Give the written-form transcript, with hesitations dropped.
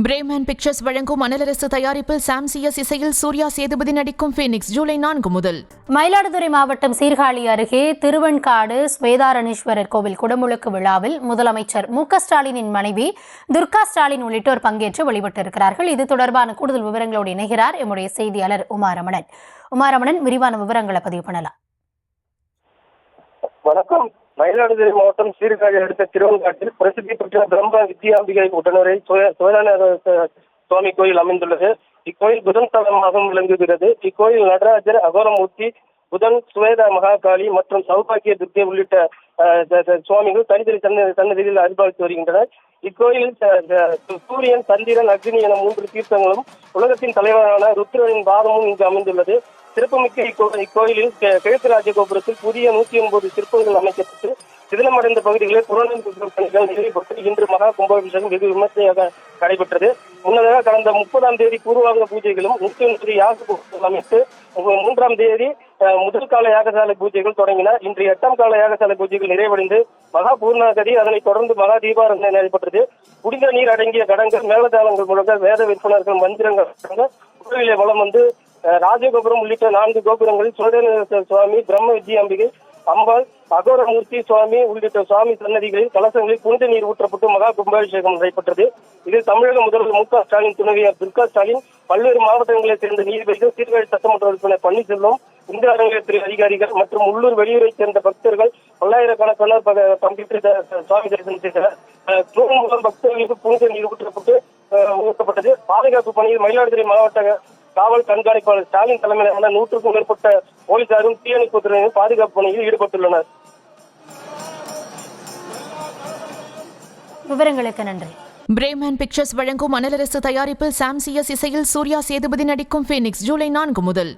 Bremen pictures வழங்கும் அனலரசு தயாரிப்பில் சாம்சிஎஸ் இசையில் சூர்யா சேதுபதி நடிக்கும் ஃபீனிக்ஸ் ஜூலை 4 முதல். மயிலாடுதுறை மாவட்டம் சீர்காழி அருகே திருவெண்காடு ஸ்வேதாரணீஸ்வரர் கோவில் குடமுழுக்கு விழாவில் முதலமைச்சர் மு.க.ஸ்டாலினின் மனைவி துர்கா ஸ்டாலின் உள்ளிட்டோர் பங்கேற்று வழிபட்டிருக்கிறார்கள். இது தொடர்பான கூடுதல் விவரங்களோடு இணைகிறார் எம்முடைய செய்தியாளர் உமாரமணன். விரிவான விவரங்களை பதிவு பண்ணலாம். வணக்கம். மயிலாடுதுறை மாவட்டம் சீர்காழி அடுத்த திருவெண்காட்டில் பிரசித்தி பெற்ற பிரம்ம வித்யாம்பிகை உடனுரை சுவாமி கோயில் அமைந்துள்ளது. இக்கோயில் புதன் ஸ்தலமாக விளங்குகிறது. இக்கோயில் நடராஜர், அகோரமூர்த்தி, புதன், சுவேதா மகாகாளி மற்றும் சௌபாகிய துர்க்கை உள்ளிட்ட சுவாமிகள் தனித்தனி சன்னதிகளில் அருள்பாலித்து வருகின்றனர். இக்கோயில் சூரியன், சந்திரன், அக்னி என 3 தீர்த்தங்களும் உலகத்தின் தலைவரான ருத்ரனின் பாதமும் இங்கு அமைந்துள்ளது. சிறப்புமிக்க இக்கோயிலில் கிழக்கு ராஜகோபுரத்தில் புதிய 109 சிற்பங்கள் அமைக்கப்பட்டு சிதிலமடைந்த பகுதிகளில் புனரமைப்பு பணிகள் நிறைவேற்றப்பட்டு இன்று மகா கும்பாபிஷேகம் வெகு விமர்சையாக நடைபெற்றது. முன்னதாக கடந்த 30ஆம் தேதி பூர்வாங்க பூஜைகளும் 109 யாக பூஜைகள் அமைத்து 3ஆம் தேதி முதல் கால யாகசாலை பூஜைகள் தொடங்கின. இன்று 8ஆம் கால யாகசாலை பூஜைகள் நிறைவடைந்து மகா பூர்ணாகதி, அதனைத் தொடர்ந்து மகா தீபாராதனை நடைபெற்றது. குடிந்த நீர் அடங்கிய கடங்கள், மேலதாளங்கள் முழங்க வேத விற்பனர்கள் மந்திரங்கள் கோயிலை வளம் வந்து ராஜகோபுரம் உள்ளிட்ட 4 கோபுரங்களில் சுவேதாரணீஸ்வரர் சுவாமி, பிரம்ம வித்யாம்பிகை அம்பாள், அகோரமூர்த்தி சுவாமி உள்ளிட்ட சுவாமி சன்னதிகளில் கலசங்களில் புனித நீர் ஊற்றப்பட்டு மகா கும்பாபிஷேகம் நடைபெற்றது. இதில் தமிழக முதல்வர் மு.க.ஸ்டாலின் துணைவியார் துர்கா ஸ்டாலின், பல்வேறு மாவட்டங்களைச் சேர்ந்த நீதிபதிகள், சீர்காழி சட்டமன்ற உறுப்பினர் பன்னீர்செல்வம், இந்திய அறநிலையத்துறை அதிகாரிகள் மற்றும் உள்ளூர் வெளியூரைச் சேர்ந்த பக்தர்கள் பல்லாயிரக்கணக்கானோர் பங்கேற்று சுவாமி தரிசனம் செய்தனர். தூண் மூலம் பக்தர்களுக்கு புனித நீர் ஊற்றப்பட்டது. பாதுகாப்பு பணியில் மயிலாடுதுறை மாவட்ட காவல் கண்காணிப்பாளர் ஸ்டாலின் தலைமையிலான 100க்கும் மேற்பட்ட போலீசாரும் தீயணைப்புத்துறையினர் பாதுகாப்பு பணியில் ஈடுபட்டுள்ளனர். விவரங்களுக்கு நன்றி. பிரேமன் பிக்சர்ஸ் வழங்கும் அனலரசு தயாரிப்பில் சாம்சிஎஸ் இசையில் சூர்யா சேதுபதி நடிக்கும் ஃபீனிக்ஸ் ஜூலை 4 முதல்.